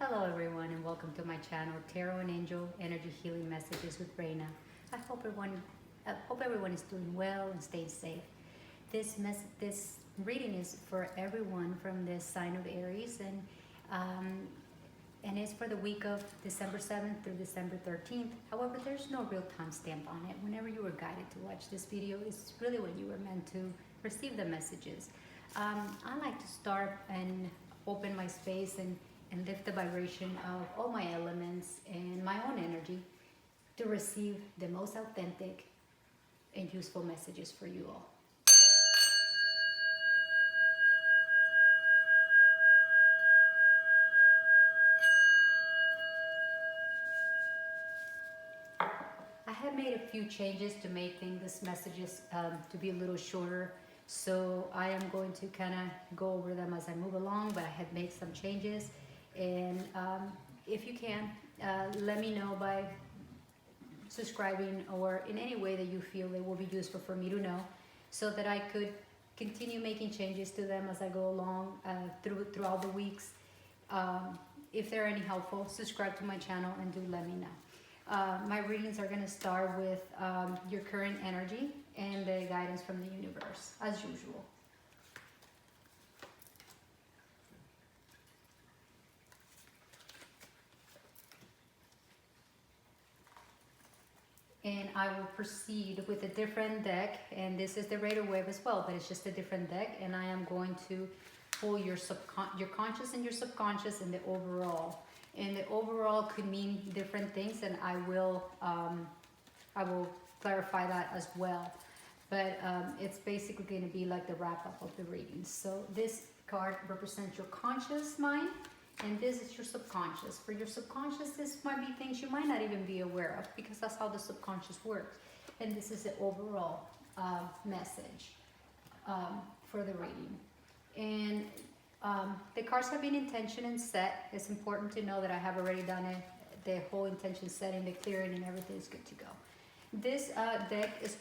Hello everyone and welcome to my channel Tarot and Angel Energy Healing Messages with Reina. I hope everyone is doing well and staying safe. This reading is for everyone from the sign of Aries and it's for the week of December 7th through December 13th. However, there's no real timestamp on it. Whenever you were guided to watch this video, it's really when you were meant to receive the messages. I like to start and open my space and lift the vibration of all my elements and my own energy to receive the most authentic and useful messages for you all. I have made a few changes to make these messages to be a little shorter, so I am going to kind of go over them as I move along, but I have made some changes. And if you can, let me know by subscribing or in any way that you feel they will be useful for me to know, so that I could continue making changes to them as I go along throughout the weeks. If they're any helpful, subscribe to my channel and do let me know. My readings are going to start with your current energy and the guidance from the universe, as usual. And I will proceed with a different deck, and this is the Rider Wave as well, but it's just a different deck, and I am going to pull your conscious and your subconscious and the overall. And the overall could mean different things, and I will clarify that as well. But it's basically going to be like the wrap-up of the readings. So this card represents your conscious mind, and this is your subconscious. For your subconscious, this might be things you might not even be aware of, because that's how the subconscious works. And this is the overall message for the reading. And the cards have been intention and set. It's important to know that I have already done it. The whole intention setting, the clearing, and everything is good to go. This deck it's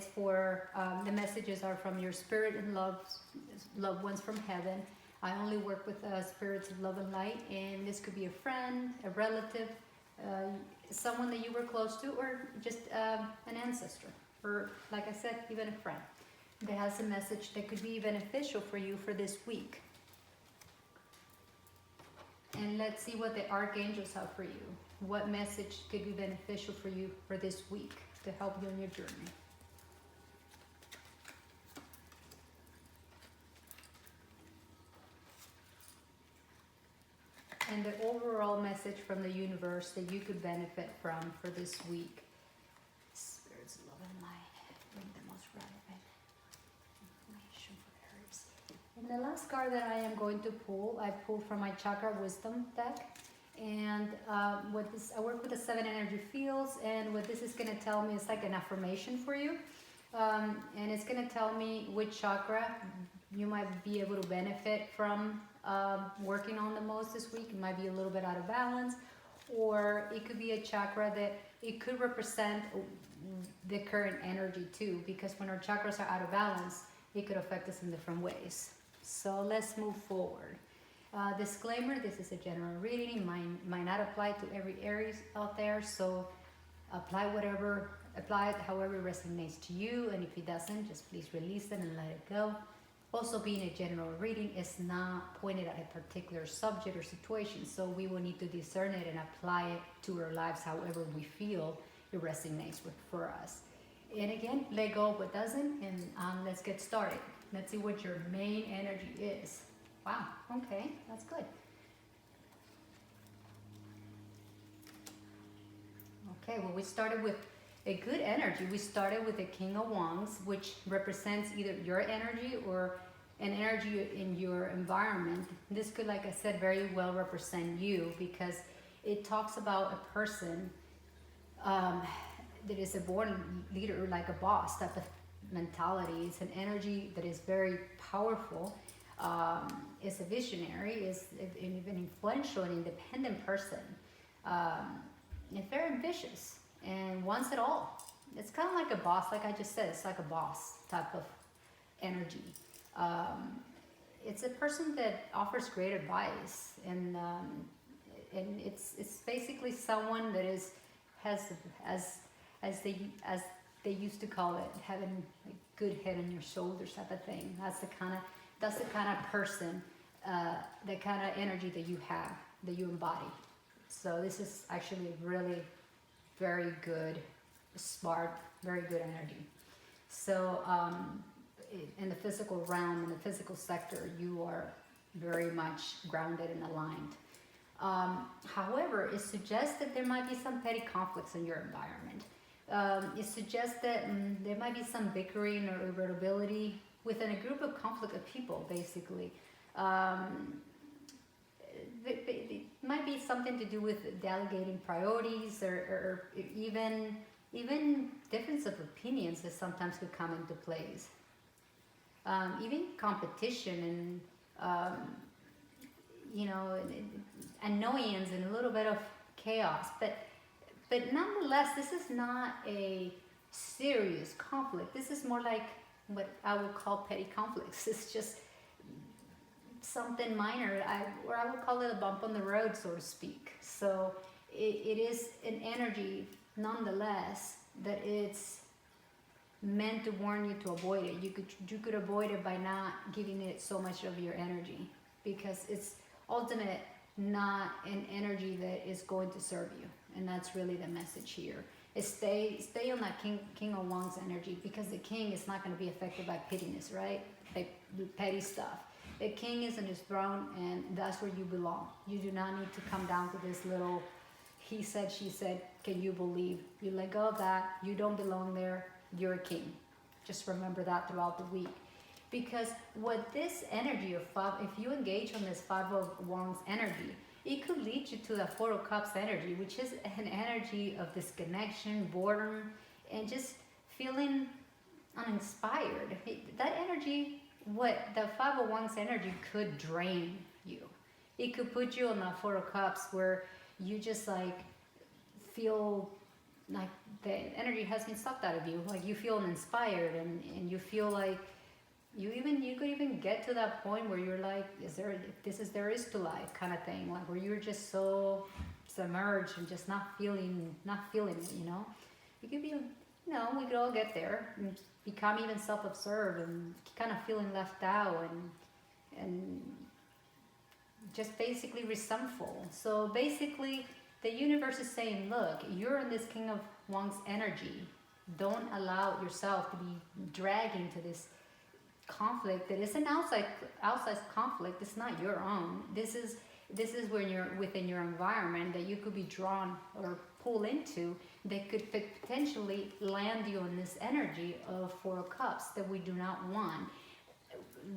for the messages are from your spirit and loved ones from heaven. I only work with spirits of love and light, and this could be a friend, a relative, someone that you were close to, or just an ancestor, or like I said, even a friend that has a message that could be beneficial for you for this week. And let's see what the archangels have for you. What message could be beneficial for you for this week to help you on your journey. And the overall message from the universe that you could benefit from for this week. Spirits of love and light, bring the most relevant information for Aries. And the last card that I am going to pull, I pulled from my Chakra Wisdom deck. And I work with the 7 energy fields, and what this is going to tell me is like an affirmation for you. And it's going to tell me which chakra you might be able to benefit from working on the most this week. It might be a little bit out of balance, or it could be a chakra that it could represent the current energy too, because when our chakras are out of balance, it could affect us in different ways. So let's move forward. Disclaimer, this is a general reading. It might not apply to every Aries out there, so apply it however it resonates to you, and if it doesn't, just please release it and let it go. Also, being a general reading is not pointed at a particular subject or situation, so we will need to discern it and apply it to our lives however we feel it resonates for us. And again, let go of what doesn't, and let's get started. Let's see what your main energy is. Wow, okay, that's good. Okay, well, we started with a good energy. We started with the King of Wands, which represents either your energy or an energy in your environment. This could, like I said, very well represent you, because it talks about a person that is a born leader, like a boss type of mentality. It's an energy that is very powerful. Is a visionary, is an influential and independent person. And very ambitious and wants it all. It's kind of like a boss, like I just said, it's like a boss type of energy. it's a person that offers great advice, and it's basically someone that has as they used to call it, having a good head on your shoulders type of thing. That's the kind of person, the kind of energy that you have, that you embody. So this is actually really very good, smart, very good energy. So in the physical realm, in the physical sector, you are very much grounded and aligned. However, it suggests that there might be some petty conflicts in your environment. It suggests that there might be some bickering or irritability within a group of conflict of people, basically. It might be something to do with delegating priorities, or even difference of opinions that sometimes could come into place. Even competition and annoyance and a little bit of chaos. But nonetheless, this is not a serious conflict. This is more like what I would call petty conflicts. It's just something minor, or I would call it a bump on the road, so to speak. So it is an energy, nonetheless, that it's meant to warn you to avoid it. You could avoid it by not giving it so much of your energy, because it's ultimate not an energy that is going to serve you. And that's really the message here. Is stay on that King of Wands energy, because the king is not going to be affected by pettiness, right? Like petty stuff. The king is on his throne, and that's where you belong. You do not need to come down to this little he said, she said, can you believe? You let go of that. You don't belong there. You're a king. Just remember that throughout the week. Because what this energy of five, if you engage on this Five of Wands energy, it could lead you to the Four of Cups energy, which is an energy of disconnection, boredom, and just feeling uninspired. That energy, what the Five of Wands energy could drain you. It could put you on the Four of Cups where you just like feel like the energy has been sucked out of you. Like you feel uninspired, and you feel like you could even get to that point where you're like, there is to life kind of thing, like where you're just so submerged and just not feeling it, you know. You could be, we could all get there and become even self-absorbed and kind of feeling left out and just basically resentful. So basically the universe is saying, look, you're in this King of Wands energy. Don't allow yourself to be dragged into this conflict that is an outside conflict. It's not your own. This is when you're within your environment that you could be drawn or pulled into, that could potentially land you in this energy of Four of Cups that we do not want.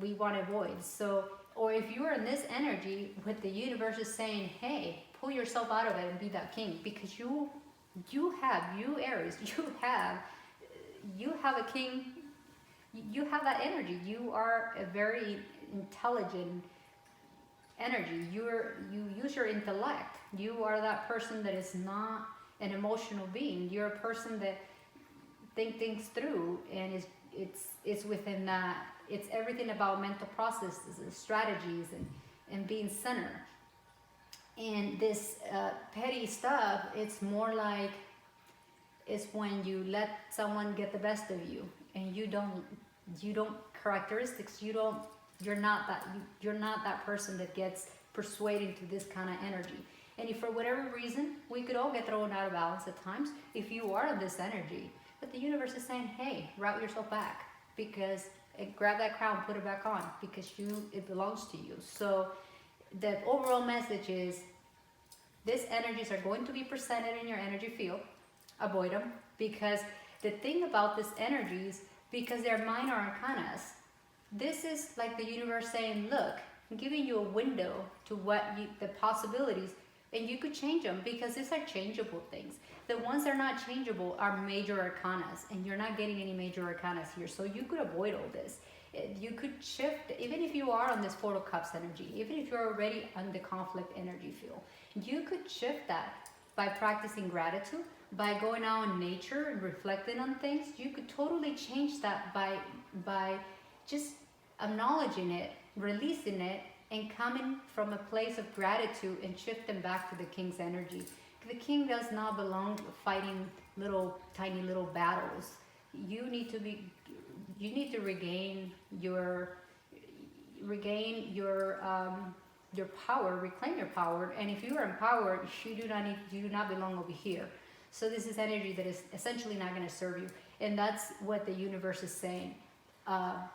We want to avoid. So, or if you are in this energy, what the universe is saying, hey, pull yourself out of it and be that king, because you Aries, you have a king. You have that energy. You are a very intelligent energy. You use your intellect. You are that person that is not an emotional being. You're a person that think things through, and it's within that. It's everything about mental processes and strategies and being centered. And this petty stuff, it's more like it's when you let someone get the best of you, and you don't characteristics. You're not that person that gets persuaded to this kind of energy. And if for whatever reason, we could all get thrown out of balance at times if you are in this energy. But the universe is saying, hey, route yourself back, because grab that crown, put it back on, because it belongs to you. So the overall message is, these energies are going to be presented in your energy field. Avoid them, because the thing about these energies, because they're minor arcanas, this is like the universe saying, look, I'm giving you a window to the possibilities, and you could change them, because these are changeable things. The ones that are not changeable are major arcanas, and you're not getting any major arcanas here, so you could avoid all this. You could shift, even if you are on this Four of Cups energy, even if you're already on the conflict energy field, you could shift that by practicing gratitude, by going out in nature and reflecting on things. You could totally change that by just acknowledging it releasing it and coming from a place of gratitude and shifting back to the king's energy. The king does not belong fighting tiny little battles. You need to regain your power, reclaim your power. And if you are empowered, you do not belong over here. So this is energy that is essentially not going to serve you, and that's what the universe is saying.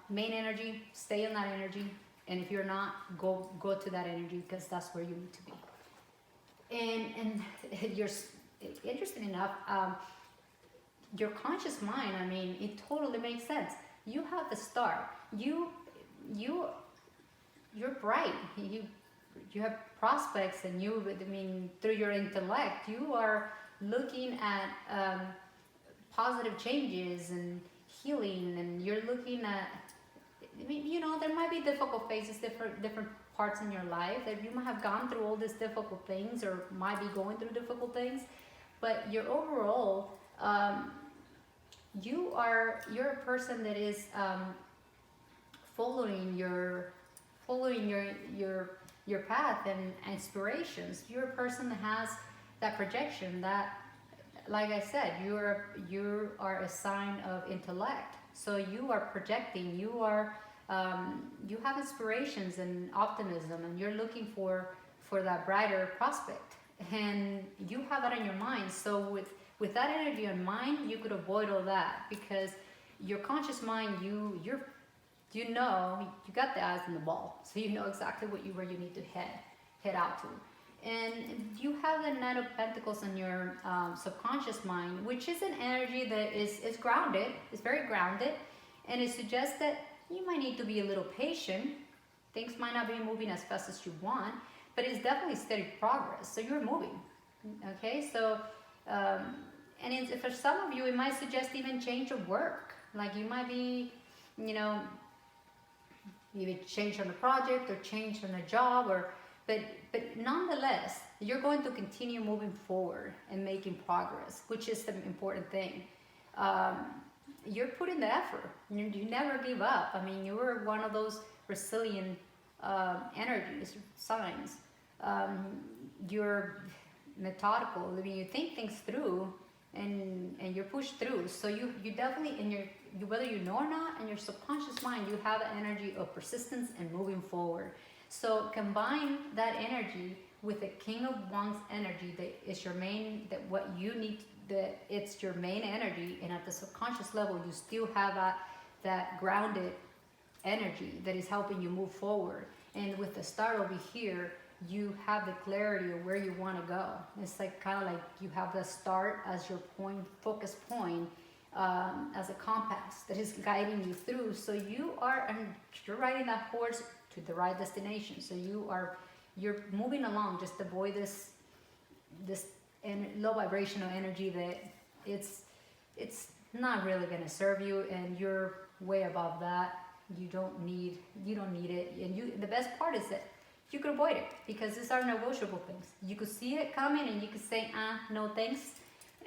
Main energy, stay in that energy, and if you're not, go to that energy, because that's where you need to be. And you're interesting enough. Your conscious mind, I mean, it totally makes sense. You have the star. You're bright. You have prospects, and through your intellect, you are looking at positive changes and healing, and you're looking at, there might be difficult phases, different parts in your life that you might have gone through all these difficult things, or might be going through difficult things, but your overall, you're a person that is following your path and inspirations. You're a person that has that projection, that, like I said, you are a sign of intellect. So you are projecting, you have inspirations and optimism, and you're looking for that brighter prospect, and you have that in your mind. So with that energy in mind, you could avoid all that, because your conscious mind, you got the eyes on the ball, so you know exactly where you need to head out to. And you have the Knight of Pentacles in your subconscious mind, which is an energy that is grounded, it's very grounded, and it suggests that you might need to be a little patient. Things might not be moving as fast as you want, but it's definitely steady progress, so you're moving, okay? So, and for some of you, it might suggest even change of work, like you might be, maybe change on the project or change on a job, but nonetheless, you're going to continue moving forward and making progress, which is the important thing. You're putting the effort. You never give up. I mean, you were one of those resilient energies, signs. You're methodical. I mean, you think things through, and you're pushed through. So you definitely, whether you know or not, in your subconscious mind, you have an energy of persistence and moving forward. So combine that energy with the King of Wands energy that is your main, it's your main energy, and at the subconscious level, you still have that grounded energy that is helping you move forward. And with the star over here, you have the clarity of where you want to go. It's kind of like you have the start as your focus point, as a compass that is guiding you through. So you're riding that horse to the right destination. So you're moving along. Just avoid this low vibrational energy that it's not really going to serve you, and you're way above that. You don't need it. And the best part is that you could avoid it, because these are negotiable things. You could see it coming, and you could say, no thanks,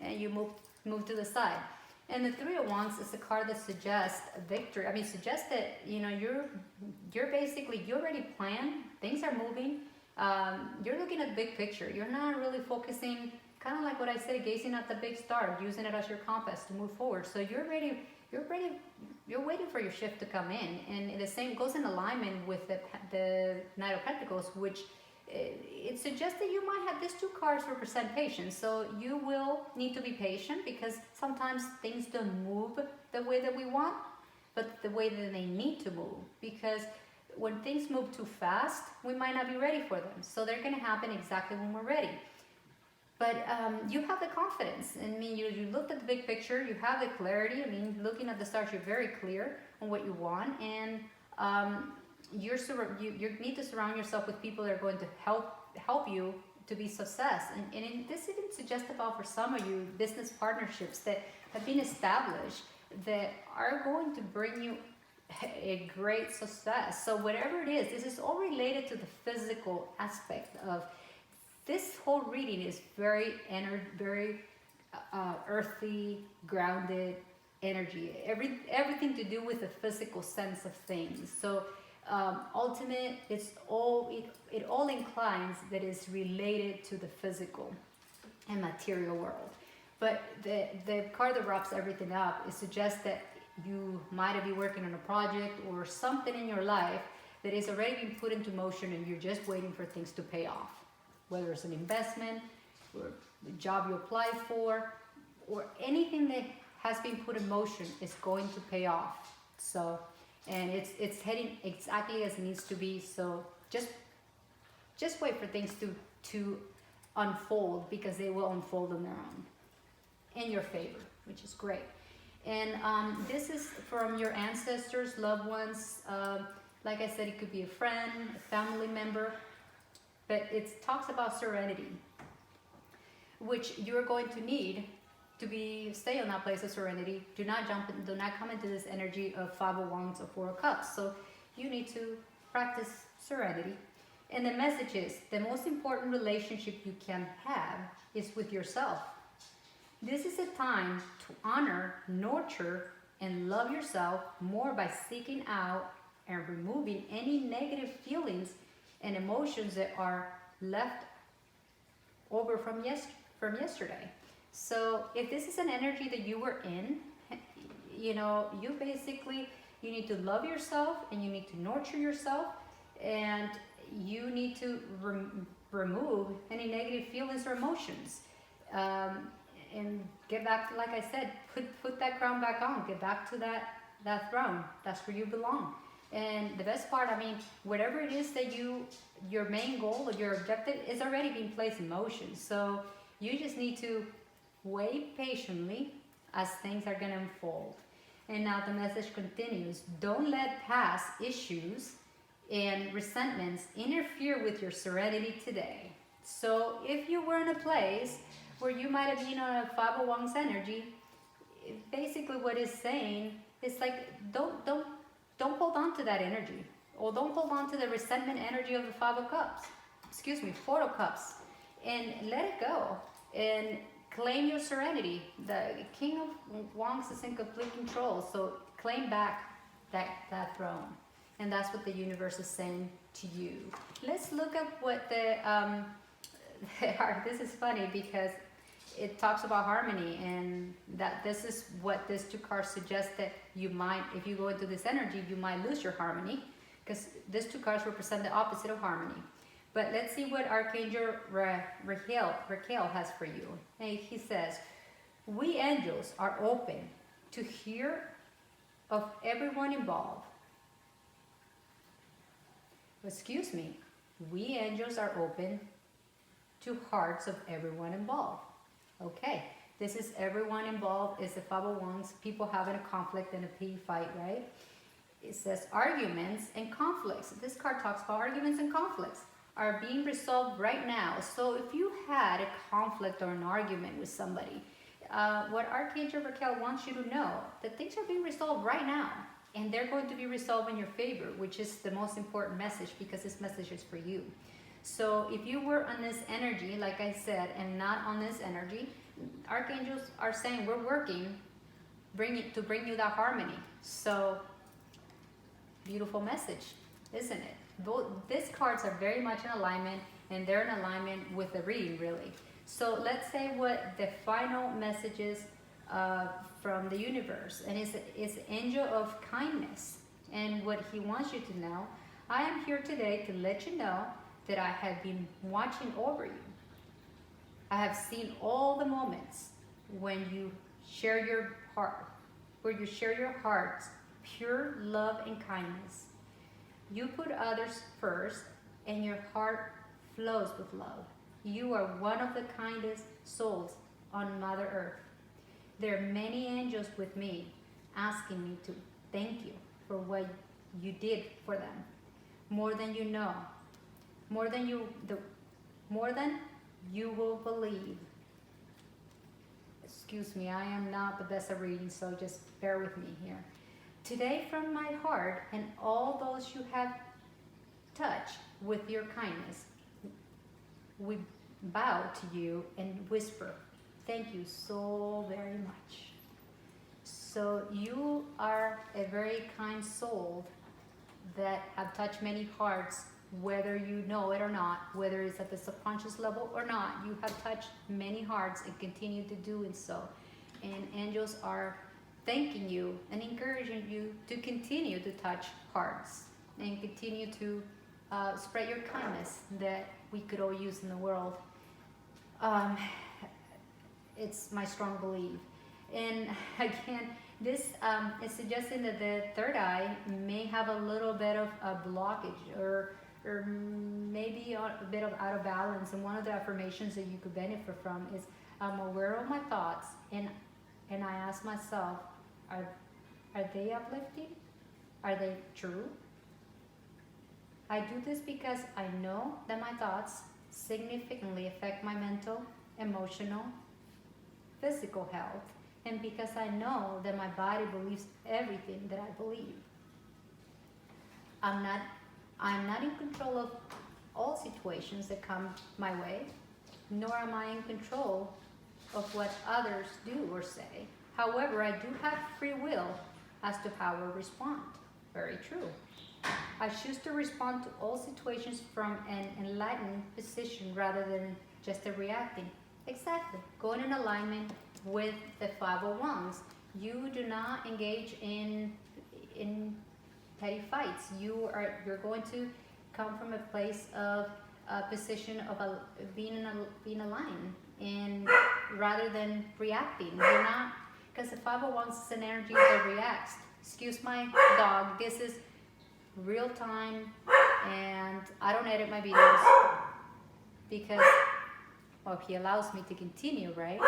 and you move to the side. And the Three of Wands is a card that suggests victory. I mean, suggests that you're basically, you already planned. Things are moving. You're looking at the big picture. You're not really focusing, kind of like what I said, gazing at the big star, using it as your compass to move forward. So you're ready. You're waiting for your shift to come in, and the same goes in alignment with the Knight of Pentacles, which it suggests that you might have, these two cards represent patience. So you will need to be patient, because sometimes things don't move the way that we want, but the way that they need to move. Because when things move too fast, we might not be ready for them. So they're going to happen exactly when we're ready. But you have the confidence. I mean, you looked at the big picture, you have the clarity. I mean, looking at the stars, you're very clear on what you want, and you need to surround yourself with people that are going to help you to be success. And this even suggests about, for some of you, business partnerships that have been established that are going to bring you a great success. So whatever it is, this is all related to the physical aspect of. This whole reading is very earthy, grounded energy. Everything to do with the physical sense of things. So ultimate, it all inclines that is related to the physical and material world. But the card that wraps everything up, it suggests that you might be working on a project or something in your life that is already being put into motion and you're just waiting for things to pay off. Whether it's an investment or a job you apply for or anything that has been put in motion is going to pay off. So, and it's heading exactly as it needs to be. So just wait for things to unfold, because they will unfold on their own in your favor, which is great. And this is from your ancestors, loved ones. Like I said, it could be a friend, a family member, but it talks about serenity, which you're going to need to stay on that place of serenity. Do not come into this energy of Five of Wands or Four of Cups. So you need to practice serenity. And the message is, the most important relationship you can have is with yourself. This is a time to honor, nurture, and love yourself more by seeking out and removing any negative feelings and emotions that are left over from yesterday. So if this is an energy that you were in, you need to love yourself and you need to nurture yourself, and you need to remove any negative feelings or emotions. And get back to, like I said, put that crown back on. Get back to that throne. That's where you belong. And the best part, whatever it is that your main goal or your objective is already being placed in motion. So you just need to wait patiently as things are going to unfold. And now the message continues. Don't let past issues and resentments interfere with your serenity today. So if you were in a place where you might have been on a Five of Wands energy, basically what it's saying is like, don't hold on to that energy, or don't hold on to the resentment energy of the Four of Cups, and let it go and claim your serenity. The King of Wands is in complete control, so claim back that throne. And that's what the universe is saying to you. Let's look at what this is funny because it talks about harmony, and that this is what these two cards suggest, that you might, if you go into this energy, you might lose your harmony, because these two cards represent the opposite of harmony. But let's see what Archangel Raquel has for you. And he says, we angels are open to hear of everyone involved. Excuse me. We angels are open to hearts of everyone involved. Okay, this is everyone involved. It's the Five of Wands, people having a conflict and a pity fight, right? It says arguments and conflicts. This card talks about arguments and conflicts are being resolved right now. So if you had a conflict or an argument with somebody, what Archangel Raquel wants you to know, that things are being resolved right now, and they're going to be resolved in your favor, which is the most important message, because this message is for you. So if you were on this energy, like I said, and not on this energy, archangels are saying we're working to bring you that harmony. So beautiful message, isn't it? These cards are very much in alignment, and they're in alignment with the reading, really. So let's say what the final message is from the universe, and it's angel of kindness. And what he wants you to know, I am here today to let you know that I have been watching over you. I have seen all the moments when you share your heart, where you share your heart's pure love and kindness. You put others first, and your heart flows with love. You are one of the kindest souls on Mother Earth. There are many angels with me asking me to thank you for what you did for them. More than you know. More than you will believe. Excuse me, I am not the best at reading, so just bear with me here. Today, from my heart and all those you have touched with your kindness, we bow to you and whisper, thank you so very much. So you are a very kind soul that have touched many hearts, whether you know it or not, whether it's at the subconscious level or not. You have touched many hearts and continue to do it so. And angels are thanking you and encouraging you to continue to touch hearts and continue to spread your kindness that we could all use in the world. It's my strong belief. And again, this is suggesting that the third eye may have a little bit of a blockage or maybe a bit of out of balance. And one of the affirmations that you could benefit from is, I'm aware of my thoughts and I ask myself, are they uplifting? Are they true? I do this because I know that my thoughts significantly affect my mental, emotional, physical health, and because I know that my body believes everything that I believe. I'm not in control of all situations that come my way, nor am I in control of what others do or say. However, I do have free will as to how I respond. Very true. I choose to respond to all situations from an enlightened position rather than just a reacting. Exactly. Going in alignment with the 501s. You do not engage in petty fights. You're going to come from a place of a position of being aligned, and rather than reacting. You're not, because the 501s is an energy that reacts. Excuse my dog. This is real time, and I don't edit my videos because, well, he allows me to continue, right?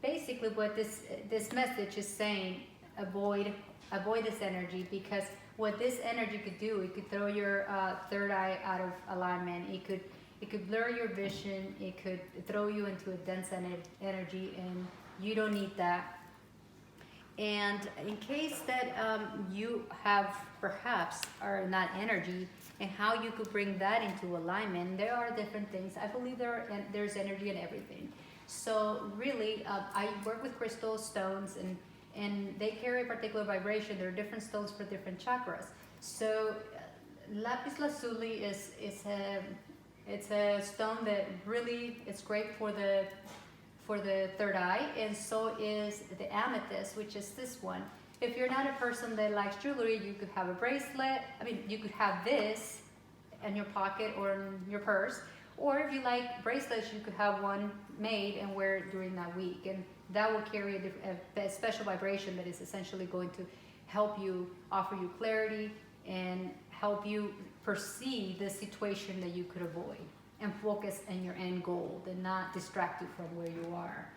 Basically, what this message is saying, avoid this energy, because what this energy could do, it could throw your third eye out of alignment. It could blur your vision. It could throw you into a dense energy, and you don't need that. And in case that you have perhaps are in that energy, and how you could bring that into alignment, there are different things. I believe there's energy in everything. So really, I work with crystal stones, and they carry a particular vibration. There are different stones for different chakras. So lapis lazuli is a stone that really is great for the third eye, and so is the amethyst, which is this one. If you're not a person that likes jewelry, you could have a bracelet. I mean, you could have this in your pocket or in your purse. Or if you like bracelets, you could have one made and wear it during that week. And that will carry a special vibration that is essentially going to help you, offer you clarity, and help you perceive the situation that you could avoid, and focus on your end goal and not distract you from where you are.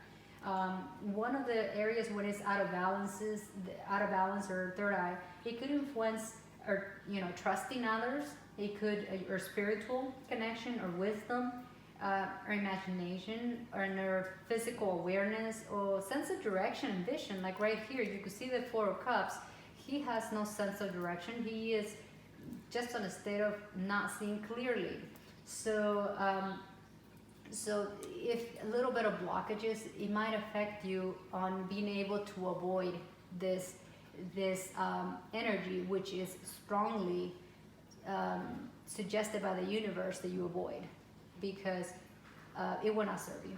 One of the areas when it's out of balance or third eye, it could influence or trusting others. It could or spiritual connection or wisdom, or imagination, or our physical awareness or sense of direction and vision. Like right here, you can see the Four of Cups. He has no sense of direction. He is just on a state of not seeing clearly. So if a little bit of blockages, it might affect you on being able to avoid this energy, which is strongly suggested by the universe that you avoid, because it will not serve you.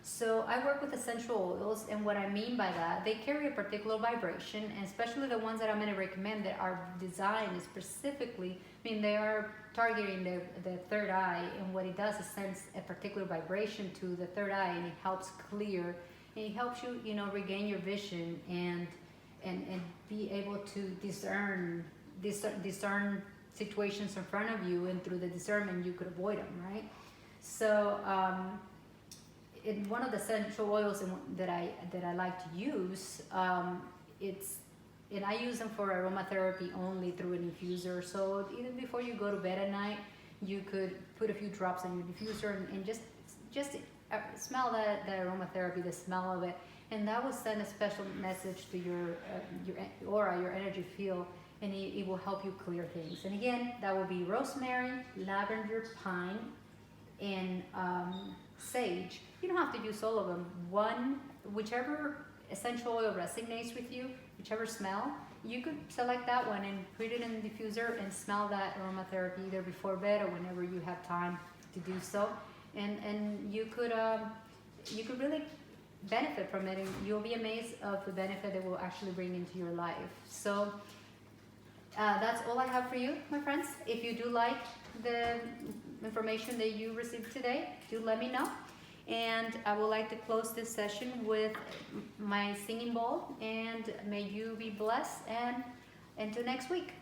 So I work with essential oils, and what I mean by that, they carry a particular vibration, and especially the ones that I'm going to recommend that are designed specifically, they are targeting the third eye, and what it does is sends a particular vibration to the third eye, and it helps clear, and it helps you, regain your vision and be able to discern situations in front of you, and through the discernment you could avoid them, right? So in one of the essential oils that I like to use, and I use them for aromatherapy only through an infuser. So even before you go to bed at night, you could put a few drops on your diffuser and just smell that aromatherapy, the smell of it, and that will send a special message to your aura, your energy field, and it will help you clear things. And again, that will be rosemary, lavender, pine, and sage. You don't have to use all of them. Whichever essential oil resonates with you, whichever smell, you could select that one and put it in the diffuser and smell that aromatherapy either before bed or whenever you have time to do so. And you could really benefit from it, and you'll be amazed of the benefit it will actually bring into your life. So that's all I have for you, my friends. If you do like the information that you received today, do let me know. And I would like to close this session with my singing bowl, and may you be blessed, and until next week.